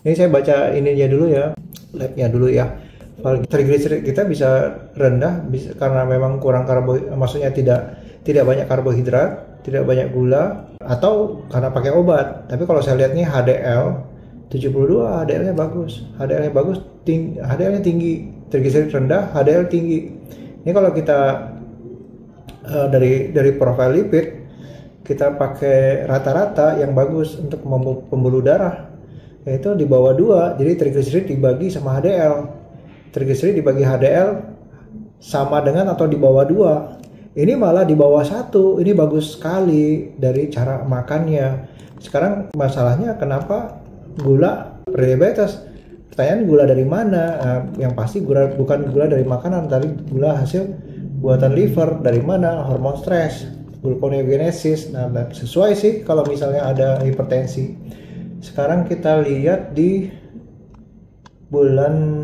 Ini saya baca ininya dulu ya, labnya dulu ya. Triglycerid kita bisa rendah karena memang kurang maksudnya tidak banyak karbohidrat, tidak banyak gula, atau karena pakai obat. Tapi kalau saya lihat nih HDL 72, HDL-nya bagus, HDL-nya tinggi, triglycerid rendah, HDL tinggi. Ini kalau kita dari profil lipid kita pakai rata-rata yang bagus untuk pembuluh darah, yaitu di bawah 2. Jadi triglycerid dibagi sama HDL. Triglycerid dibagi HDL sama dengan atau di bawah 2. Ini malah di bawah 1. Ini bagus sekali dari cara makannya. Sekarang masalahnya kenapa gula prediabetes? Pertanyaan gula dari mana? Yang pasti bukan gula dari makanan, tapi gula hasil buatan liver. Dari mana? Hormon stres, gluconeogenesis. Nah, sesuai sih kalau misalnya ada hipertensi. Sekarang kita lihat di bulan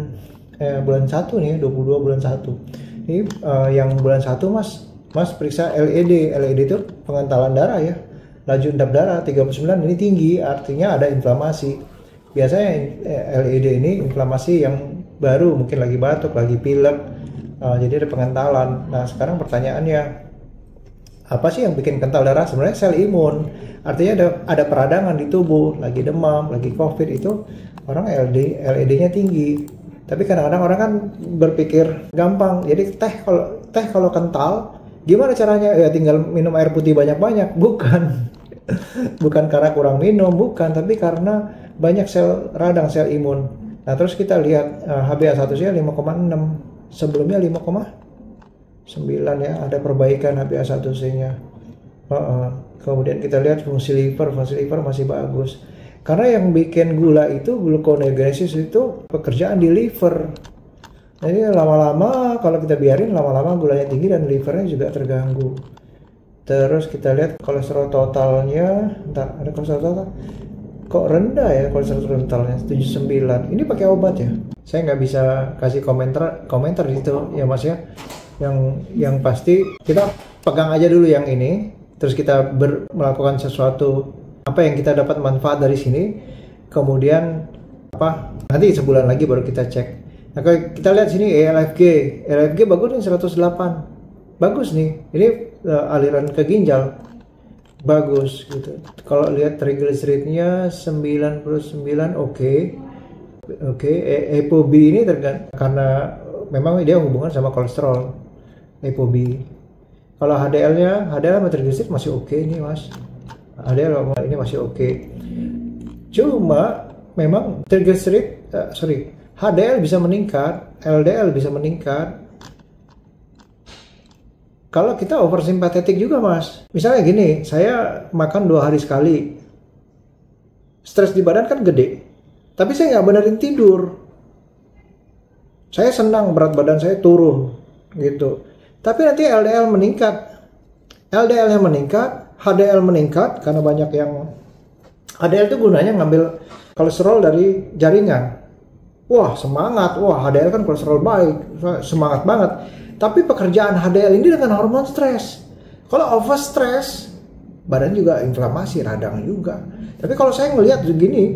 1 nih, 22 bulan 1. Ini yang bulan 1 Mas periksa LED. LED itu pengentalan darah ya. Laju endap darah 39 ini tinggi, artinya ada inflamasi. Biasanya LED ini inflamasi yang baru, mungkin lagi batuk, lagi pilek. Jadi ada pengentalan. Nah, sekarang pertanyaannya, apa sih yang bikin kental darah? Sebenarnya sel imun. Artinya ada peradangan di tubuh, lagi demam, lagi COVID, itu orang LED-nya tinggi. Tapi kadang-kadang orang kan berpikir gampang. Jadi teh kalau kental, gimana caranya? Ya tinggal minum air putih banyak-banyak. Bukan. Bukan karena kurang minum, bukan, tapi karena banyak sel radang, sel imun. Nah, terus kita lihat HbA1c 5,6. Sebelumnya 5,9 ya, ada perbaikan HbA1c-nya. Kemudian kita lihat fungsi liver masih bagus. Karena yang bikin gula itu gluconeogenesis itu pekerjaan di liver. Jadi lama-lama kalau kita biarin, lama-lama gulanya tinggi dan livernya juga terganggu. Terus kita lihat kolesterol totalnya, ada kolesterol total kok rendah ya, kolesterol totalnya 79. Ini pakai obat ya. Saya nggak bisa kasih komentar di situ ya Mas ya. Yang pasti kita pegang aja dulu yang ini, terus kita melakukan sesuatu, apa yang kita dapat manfaat dari sini, kemudian nanti sebulan lagi baru kita cek. Nah, kalau kita lihat sini LFG bagus nih 108, bagus nih, ini aliran ke ginjal bagus gitu. Kalau lihat triglyceridnya 99, oke. ApoB ini karena memang dia hubungan sama kolesterol, ApoB. Kalau HDL sama triglycerid masih oke nih Mas. HDL ini masih oke. Cuma memang HDL bisa meningkat, LDL bisa meningkat. Kalau kita oversimpatetik juga Mas. Misalnya gini, saya makan 2 hari sekali. Stres di badan kan gede. Tapi saya nggak benerin tidur. Saya senang berat badan saya turun gitu. Tapi nanti LDL meningkat. LDL-nya meningkat, HDL meningkat karena banyak yang HDL itu gunanya ngambil kolesterol dari jaringan. Wah, semangat. Wah, HDL kan kolesterol baik. Semangat banget. Tapi pekerjaan HDL ini dengan hormon stres. Kalau over stres, badan juga inflamasi, radang juga. Tapi kalau saya ngelihat begini,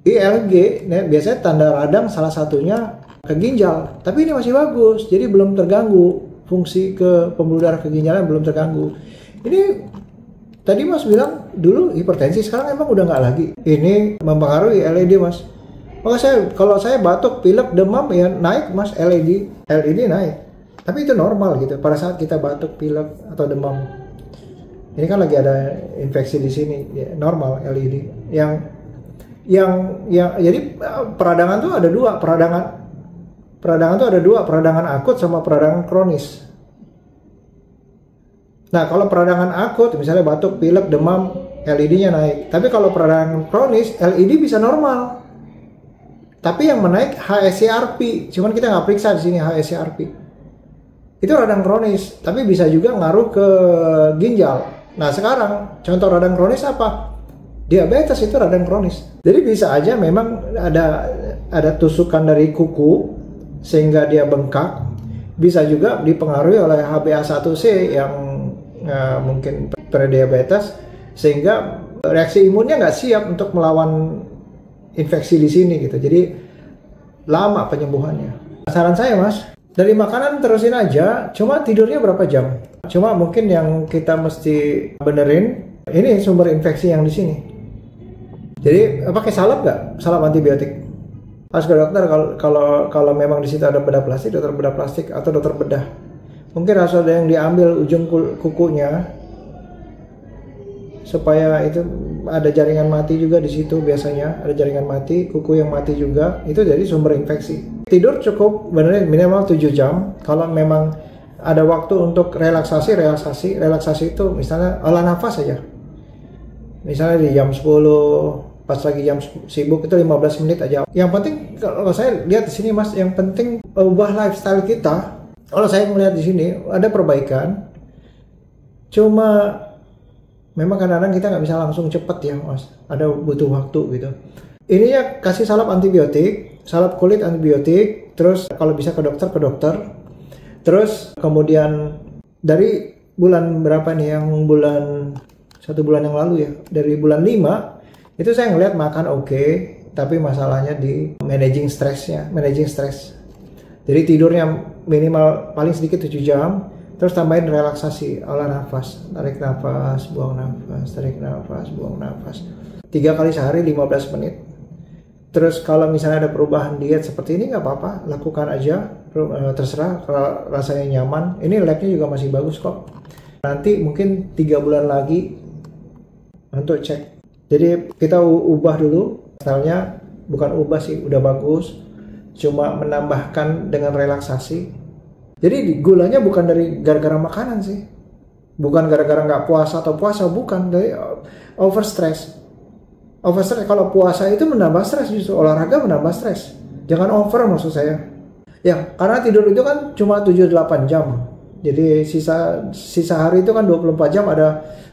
ILG, biasanya tanda radang salah satunya ke ginjal. Tapi ini masih bagus, jadi belum terganggu. Fungsi ke pembuluh darah ke ginjalnya belum terganggu. Ini tadi Mas bilang dulu hipertensi, sekarang emang udah nggak lagi. Ini mempengaruhi LED Mas. Maka kalau saya batuk, pilek, demam ya naik Mas, LED naik. Tapi itu normal gitu. Pada saat kita batuk, pilek atau demam, ini kan lagi ada infeksi di sini, ya, normal LED. Yang jadi peradangan tuh ada dua, peradangan akut sama peradangan kronis. Nah, kalau peradangan akut, misalnya batuk, pilek, demam, LED-nya naik. Tapi kalau peradangan kronis, LED bisa normal. Tapi yang menaik HSCRP, cuman kita nggak periksa di sini HSCRP. Itu radang kronis, tapi bisa juga ngaruh ke ginjal. Nah, sekarang contoh radang kronis apa? Diabetes itu radang kronis. Jadi bisa aja memang ada tusukan dari kuku sehingga dia bengkak. Bisa juga dipengaruhi oleh HbA1c yang mungkin prediabetes, sehingga reaksi imunnya nggak siap untuk melawan infeksi di sini gitu. Jadi lama penyembuhannya. Saran saya Mas, dari makanan terusin aja, cuma tidurnya berapa jam. Cuma mungkin yang kita mesti benerin, ini sumber infeksi yang di sini. Jadi pakai salep nggak? Salep antibiotik. Harus ke dokter kalau memang di situ ada bedah plastik, dokter bedah plastik atau dokter bedah. Mungkin harus ada yang diambil ujung kukunya supaya itu ada jaringan mati juga di situ, biasanya ada jaringan mati, kuku yang mati juga, itu jadi sumber infeksi. Tidur cukup beneran minimal 7 jam. Kalau memang ada waktu untuk relaksasi itu misalnya olah nafas aja. Misalnya di jam 10 pas lagi jam sibuk itu 15 menit aja. Yang penting kalau saya lihat di sini Mas, yang penting ubah lifestyle kita. Kalau saya melihat di sini ada perbaikan. Cuma memang kadang-kadang kita nggak bisa langsung cepet ya Mas. Ada butuh waktu gitu. Ini ya kasih salep antibiotik, salep kulit antibiotik, terus kalau bisa ke dokter. Terus kemudian dari bulan berapa nih, yang bulan 1 bulan yang lalu ya, dari bulan 5 itu saya ngeliat makan oke, tapi masalahnya di managing stres. Jadi tidurnya minimal paling sedikit 7 jam, terus tambahin relaksasi, olah nafas, tarik nafas, buang nafas, tarik nafas, buang nafas. 3 kali sehari 15 menit. Terus kalau misalnya ada perubahan diet seperti ini nggak apa-apa, lakukan aja, terserah kalau rasanya nyaman. Ini labnya juga masih bagus kok. Nanti mungkin 3 bulan lagi untuk cek. Jadi kita ubah dulu stylenya, bukan ubah sih, udah bagus, cuma menambahkan dengan relaksasi. Jadi gulanya bukan dari gara-gara makanan sih, bukan gara-gara nggak puasa atau puasa, bukan, dari overstress. Kalau puasa itu menambah stres, justru olahraga menambah stres. Jangan over maksud saya. Ya, karena tidur itu kan cuma 7-8 jam. Jadi sisa hari itu kan 24 jam,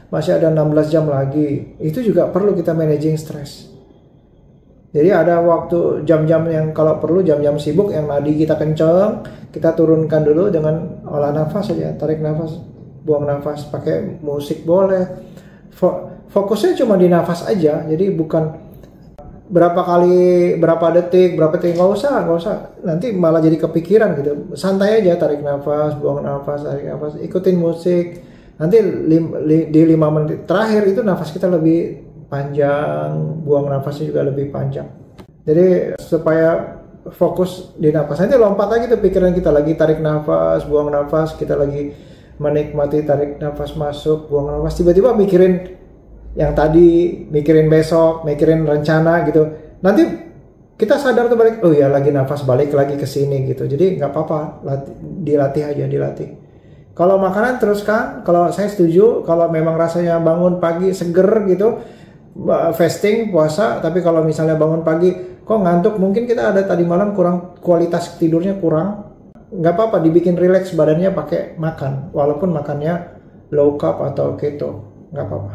masih ada 16 jam lagi. Itu juga perlu kita managing stres. Jadi ada waktu jam-jam yang kalau perlu jam-jam sibuk yang nadi kita kenceng, kita turunkan dulu dengan olah nafas saja, tarik nafas, buang nafas, pakai musik boleh. Fokusnya cuma di nafas aja. Jadi bukan berapa kali, berapa detik, nggak usah. Nanti malah jadi kepikiran gitu. Santai aja, tarik nafas, buang nafas, tarik nafas, ikutin musik. Nanti di 5 menit terakhir itu nafas kita lebih panjang, buang nafasnya juga lebih panjang. Jadi supaya fokus di nafas. Nanti lompat lagi tuh pikiran kita, lagi tarik nafas, buang nafas, kita lagi menikmati tarik nafas masuk, buang nafas. Tiba-tiba mikirin yang tadi, mikirin besok, mikirin rencana gitu. Nanti kita sadar tuh balik, oh ya lagi nafas, balik lagi ke sini gitu. Jadi nggak apa-apa, dilatih. Kalau makanan teruskan, kalau saya setuju, kalau memang rasanya bangun pagi seger gitu, fasting, puasa, tapi kalau misalnya bangun pagi, kok ngantuk, mungkin kita ada tadi malam kurang, kualitas tidurnya kurang, nggak apa-apa, dibikin relax badannya pakai makan, walaupun makannya low carb atau keto, nggak apa-apa.